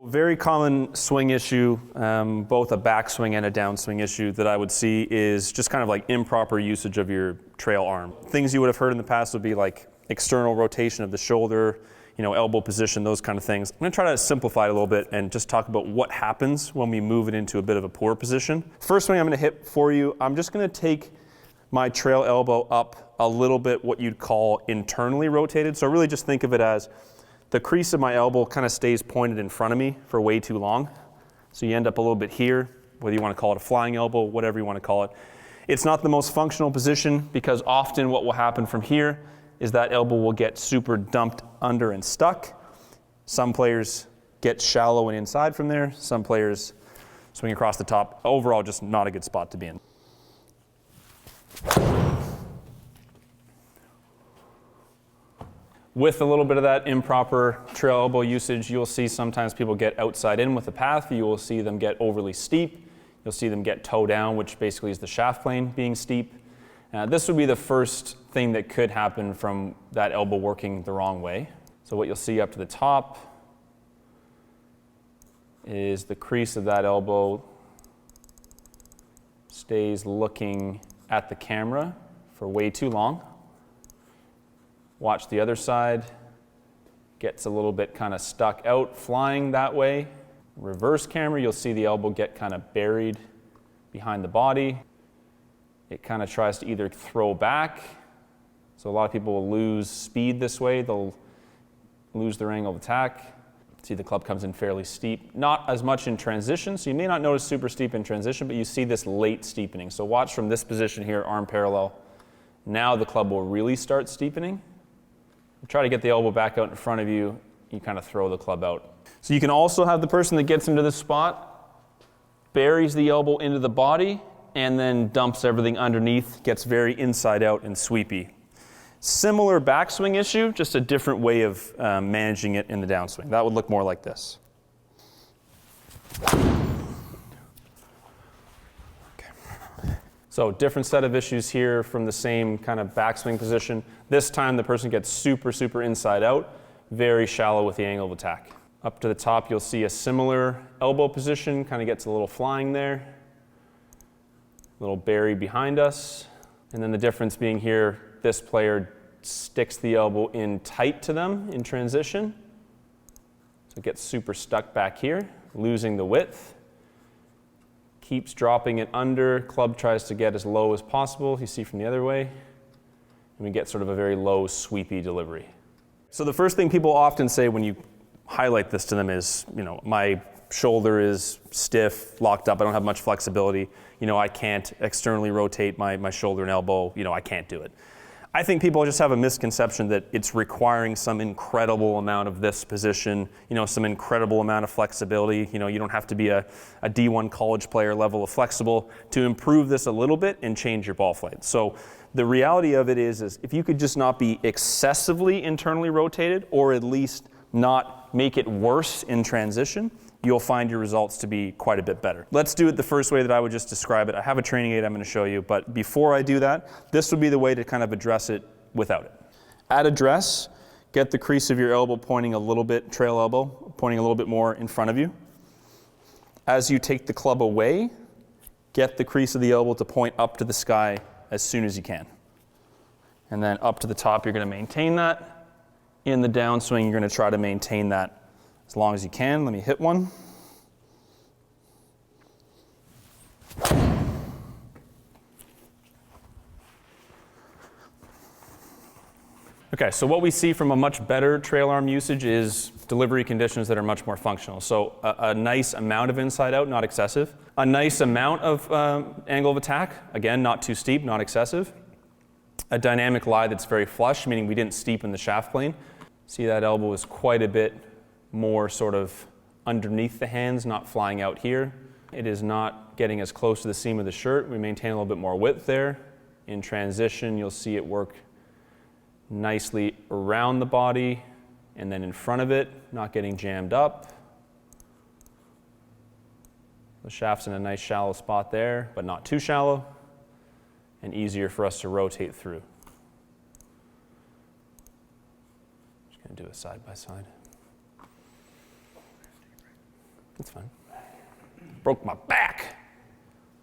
very common swing issue, both a backswing and a downswing issue that I would see is just kind of like improper usage of your trail arm. Things you would have heard in the past would be like external rotation of the shoulder, elbow position, those kind of things. I'm gonna try to simplify it a little bit and just talk about what happens when we move it into a bit of a poor position. First swing I'm gonna hit for you, I'm just gonna take my trail elbow up a little bit, what you'd call internally rotated. So really just think of it as the crease of my elbow kind of stays pointed in front of me for way too long. So you end up a little bit here, whether you want to call it a flying elbow, whatever you want to call it. It's not the most functional position because often what will happen from here is that elbow will get super dumped under and stuck. Some players get shallow and inside from there. Some players swing across the top. Overall, just not a good spot to be in. With a little bit of that improper trail elbow usage, you'll see sometimes people get outside in with the path. You will see them get overly steep. You'll see them get toe down, which basically is the shaft plane being steep. This would be the first thing that could happen from that elbow working the wrong way. So what you'll see up to the top is the crease of that elbow stays looking at the camera for way too long. Watch the other side, gets a little bit kind of stuck out, flying that way. Reverse camera, you'll see the elbow get kind of buried behind the body. It kind of tries to either throw back. So a lot of people will lose speed this way. They'll lose their angle of attack. See the club comes in fairly steep. Not as much in transition, so you may not notice super steep in transition, but you see this late steepening. So watch from this position here, arm parallel. Now the club will really start steepening. Try to get the elbow back out in front of you. You kind of throw the club out. So you can also have the person that gets into this spot, buries the elbow into the body, and then dumps everything underneath, gets very inside out and sweepy. Similar backswing issue, just a different way of managing it in the downswing. That would look more like this. So different set of issues here from the same kind of backswing position. This time the person gets super, super inside out, very shallow with the angle of attack. Up to the top you'll see a similar elbow position, kind of gets a little flying there. A little bury behind us. And then the difference being here, this player sticks the elbow in tight to them in transition. So it gets super stuck back here, losing the width. Keeps dropping it under, club tries to get as low as possible, you see from the other way, and we get sort of a very low, sweepy delivery. So the first thing people often say when you highlight this to them is, my shoulder is stiff, locked up, I don't have much flexibility, I can't externally rotate my shoulder and elbow, I can't do it. I think people just have a misconception that it's requiring some incredible amount of this position, some incredible amount of flexibility. You don't have to be a D1 college player level of flexible to improve this a little bit and change your ball flight. So the reality of it is if you could just not be excessively internally rotated, or at least not make it worse in transition, you'll find your results to be quite a bit better. Let's do it the first way that I would just describe it. I have a training aid I'm going to show you, but before I do that, this would be the way to kind of address it without it. At address, get the crease of your elbow pointing a little bit, trail elbow, pointing a little bit more in front of you. As you take the club away, get the crease of the elbow to point up to the sky as soon as you can. And then up to the top, you're going to maintain that. In the downswing, you're going to try to maintain that as long as you can. Let me hit one. Okay, so what we see from a much better trail arm usage is delivery conditions that are much more functional. So a nice amount of inside out, not excessive. A nice amount of angle of attack, again, not too steep, not excessive. A dynamic lie that's very flush, meaning we didn't steepen the shaft plane. See that elbow is quite a bit more sort of underneath the hands, not flying out here. It is not getting as close to the seam of the shirt. We maintain a little bit more width there. In transition, you'll see it work nicely around the body and then in front of it, not getting jammed up. The shaft's in a nice shallow spot there, but not too shallow, and easier for us to rotate through. Just gonna do a side by side. That's fine. Broke my back.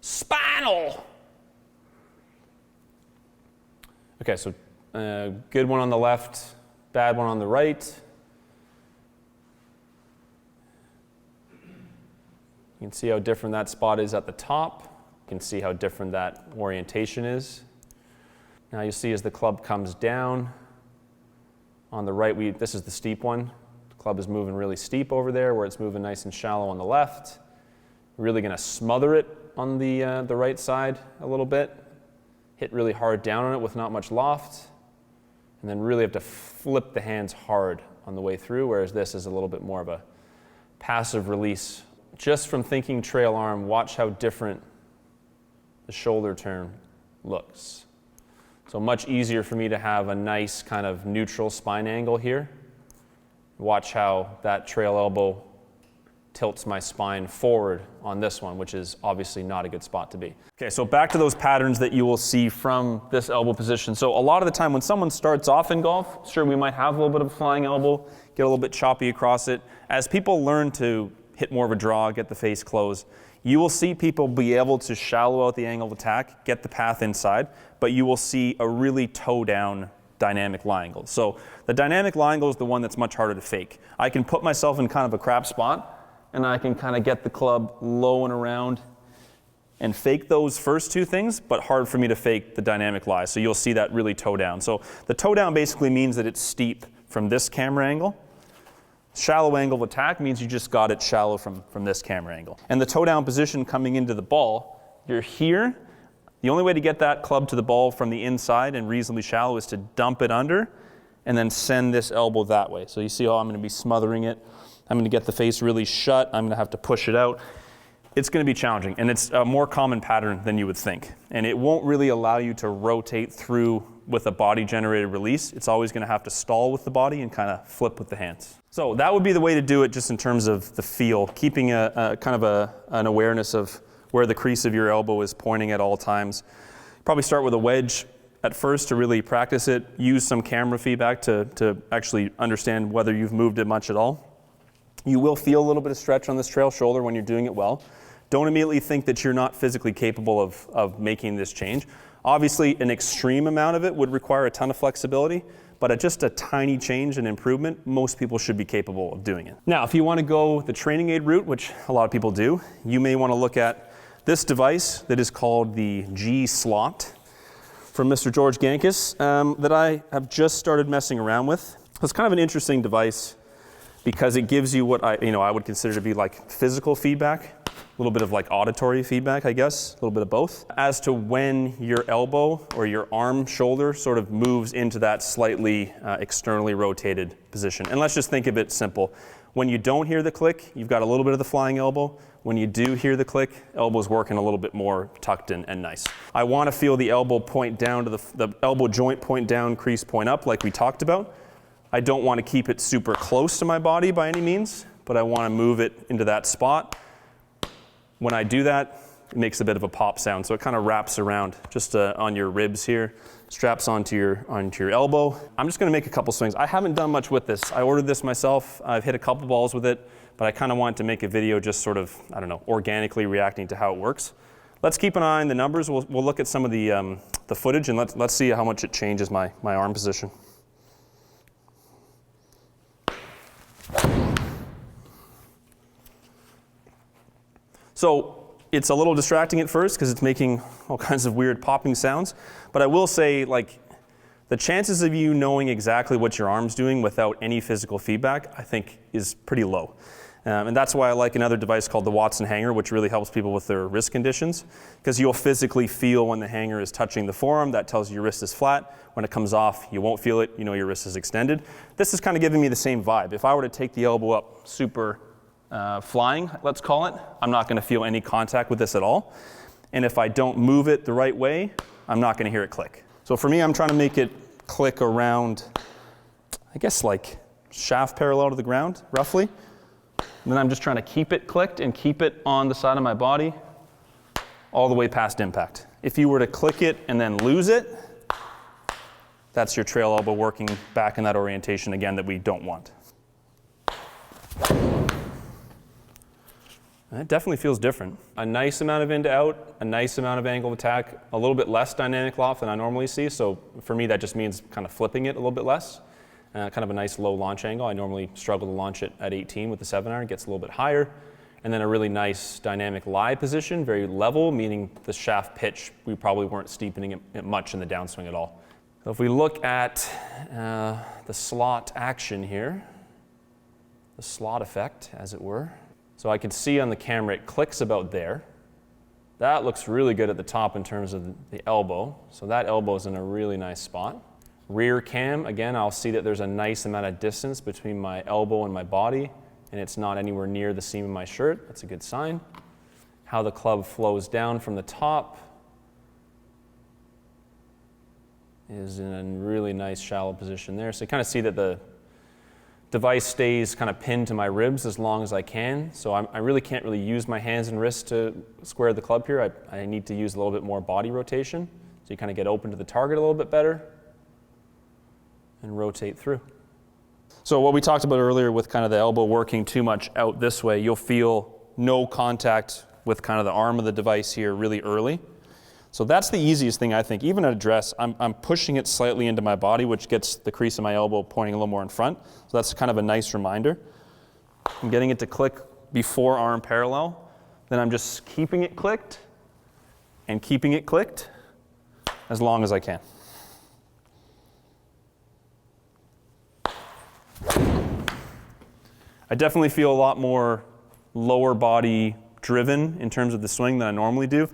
Spinal. Okay, so good one on the left, bad one on the right. You can see how different that spot is at the top. You can see how different that orientation is. Now you see as the club comes down, on the right, this is the steep one. The club is moving really steep over there, where it's moving nice and shallow on the left. Really gonna smother it on the right side a little bit. Hit really hard down on it with not much loft. And then really have to flip the hands hard on the way through, whereas this is a little bit more of a passive release. Just from thinking trail arm, watch how different the shoulder turn looks. So much easier for me to have a nice kind of neutral spine angle here. Watch how that trail elbow tilts my spine forward on this one, which is obviously not a good spot to be. Okay, so back to those patterns that you will see from this elbow position. So a lot of the time when someone starts off in golf, sure, we might have a little bit of a flying elbow, get a little bit choppy across it. As people learn to hit more of a draw, get the face closed, you will see people be able to shallow out the angle of attack, get the path inside, but you will see a really toe down dynamic lie angle. So the dynamic lie angle is the one that's much harder to fake. I can put myself in kind of a crap spot, and I can kind of get the club low and around and fake those first two things, but hard for me to fake the dynamic lie. So you'll see that really toe down. So the toe down basically means that it's steep from this camera angle. Shallow angle of attack means you just got it shallow from this camera angle. And the toe down position coming into the ball, you're here. The only way to get that club to the ball from the inside and reasonably shallow is to dump it under and then send this elbow that way. So you see how I'm going to be smothering it. I'm going to get the face really shut. I'm going to have to push it out. It's going to be challenging, and it's a more common pattern than you would think. And it won't really allow you to rotate through with a body-generated release. It's always going to have to stall with the body and kind of flip with the hands. So that would be the way to do it just in terms of the feel, keeping a kind of an awareness of where the crease of your elbow is pointing at all times. Probably start with a wedge at first to really practice it. Use some camera feedback to actually understand whether you've moved it much at all. You will feel a little bit of stretch on this trail shoulder when you're doing it well. Don't immediately think that you're not physically capable of making this change. Obviously, an extreme amount of it would require a ton of flexibility, but at just a tiny change and improvement, most people should be capable of doing it. Now, if you want to go the training aid route, which a lot of people do, you may want to look at this device that is called the G-Slot from Mr. George Gankus that I have just started messing around with. It's kind of an interesting device because it gives you what I would consider to be like physical feedback, a little bit of like auditory feedback, I guess, a little bit of both, as to when your elbow or your arm shoulder sort of moves into that slightly externally rotated position. And let's just think of it simple. When you don't hear the click, you've got a little bit of the flying elbow. When you do hear the click, elbow's working a little bit more tucked in and nice. I want to feel the elbow point down to the elbow joint point down, crease point up like we talked about. I don't want to keep it super close to my body by any means, but I want to move it into that spot. When I do that, it makes a bit of a pop sound. So it kind of wraps around just on your ribs here, straps onto your elbow. I'm just going to make a couple swings. I haven't done much with this. I ordered this myself. I've hit a couple balls with it, but I kind of wanted to make a video just sort of, I don't know, organically reacting to how it works. Let's keep an eye on the numbers. We'll look at some of the footage and let's see how much it changes my arm position. So it's a little distracting at first because it's making all kinds of weird popping sounds. But I will say, like, the chances of you knowing exactly what your arm's doing without any physical feedback, I think, is pretty low. And that's why I like another device called the Watson Hanger, which really helps people with their wrist conditions, because you'll physically feel when the hanger is touching the forearm. That tells you your wrist is flat. When it comes off, you won't feel it. You know your wrist is extended. This is kind of giving me the same vibe. If I were to take the elbow up super flying, let's call it, I'm not going to feel any contact with this at all. And if I don't move it the right way, I'm not going to hear it click. So for me, I'm trying to make it click around, I guess, like shaft parallel to the ground, roughly. And then I'm just trying to keep it clicked and keep it on the side of my body all the way past impact. If you were to click it and then lose it, that's your trail elbow working back in that orientation again that we don't want. It definitely feels different. A nice amount of in to out, a nice amount of angle of attack, a little bit less dynamic loft than I normally see. So for me, that just means kind of flipping it a little bit less. Kind of a nice low launch angle. I normally struggle to launch it at 18 with the 7-iron. It gets a little bit higher. And then a really nice dynamic lie position, very level, meaning the shaft pitch, we probably weren't steepening it much in the downswing at all. So if we look at the slot action here, the slot effect, as it were. So I can see on the camera it clicks about there. That looks really good at the top in terms of the elbow. So that elbow is in a really nice spot. Rear cam, again, I'll see that there's a nice amount of distance between my elbow and my body, and it's not anywhere near the seam of my shirt. That's a good sign. How the club flows down from the top is in a really nice shallow position there. So you kind of see that the device stays kind of pinned to my ribs as long as I can. So I really can't really use my hands and wrists to square the club here. I need to use a little bit more body rotation. So you kind of get open to the target a little bit better and rotate through. So what we talked about earlier with kind of the elbow working too much out this way, you'll feel no contact with kind of the arm of the device here really early. So that's the easiest thing, I think. Even at address, I'm pushing it slightly into my body, which gets the crease of my elbow pointing a little more in front. So that's kind of a nice reminder. I'm getting it to click before arm parallel. Then I'm just keeping it clicked and keeping it clicked as long as I can. I definitely feel a lot more lower body driven in terms of the swing than I normally do.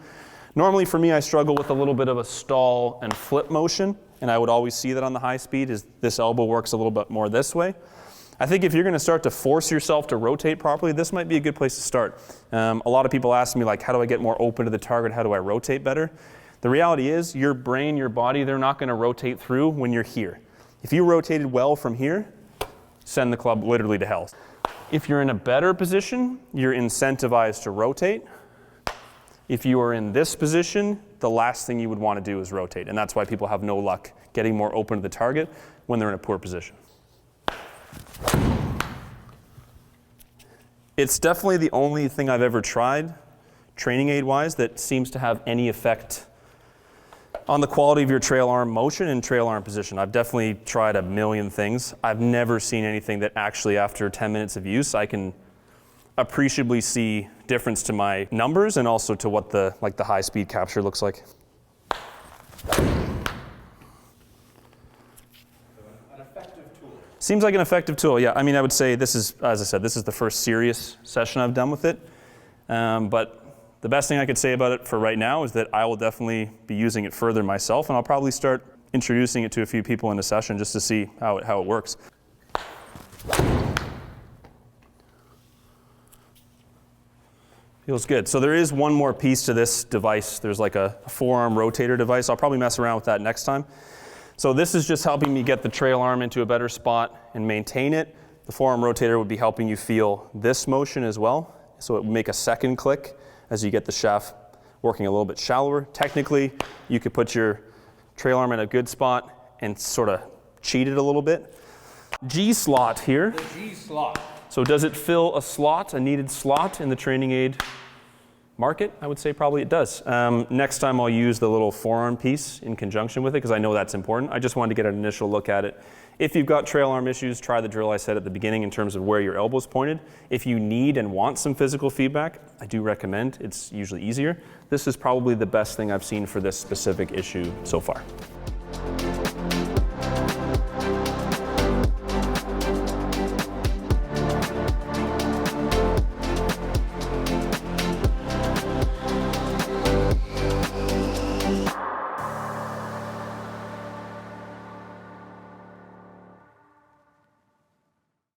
Normally for me, I struggle with a little bit of a stall and flip motion, and I would always see that on the high speed is this elbow works a little bit more this way. I think if you're going to start to force yourself to rotate properly, this might be a good place to start. A lot of people ask me, like, how do I get more open to the target? How do I rotate better? The reality is your brain, your body, they're not going to rotate through when you're here. If you rotated well from here, send the club literally to hell. If you're in a better position, you're incentivized to rotate. If you are in this position, the last thing you would want to do is rotate. And that's why people have no luck getting more open to the target when they're in a poor position. It's definitely the only thing I've ever tried, training aid-wise, that seems to have any effect on the quality of your trail arm motion and trail arm position. I've definitely tried a million things. I've never seen anything that actually, after 10 minutes of use, I can appreciably see difference to my numbers and also to what the high speed capture looks like. An effective tool. Seems like an effective tool, yeah. I mean, I would say this is, as I said, this is the first serious session I've done with it. But the best thing I could say about it for right now is that I will definitely be using it further myself, and I'll probably start introducing it to a few people in a session just to see how it works. Feels good. So there is one more piece to this device. There's like a forearm rotator device. I'll probably mess around with that next time. So this is just helping me get the trail arm into a better spot and maintain it. The forearm rotator would be helping you feel this motion as well. So it would make a second click as you get the shaft working a little bit shallower. Technically, you could put your trail arm in a good spot and sort of cheat it a little bit. G-slot here. The G-slot. So does it fill a slot, a needed slot in the training aid market? I would say probably it does. Next time I'll use the little forearm piece in conjunction with it because I know that's important. I just wanted to get an initial look at it. If you've got trail arm issues, try the drill I said at the beginning in terms of where your elbow's pointed. If you need and want some physical feedback, I do recommend. It's usually easier. This is probably the best thing I've seen for this specific issue so far.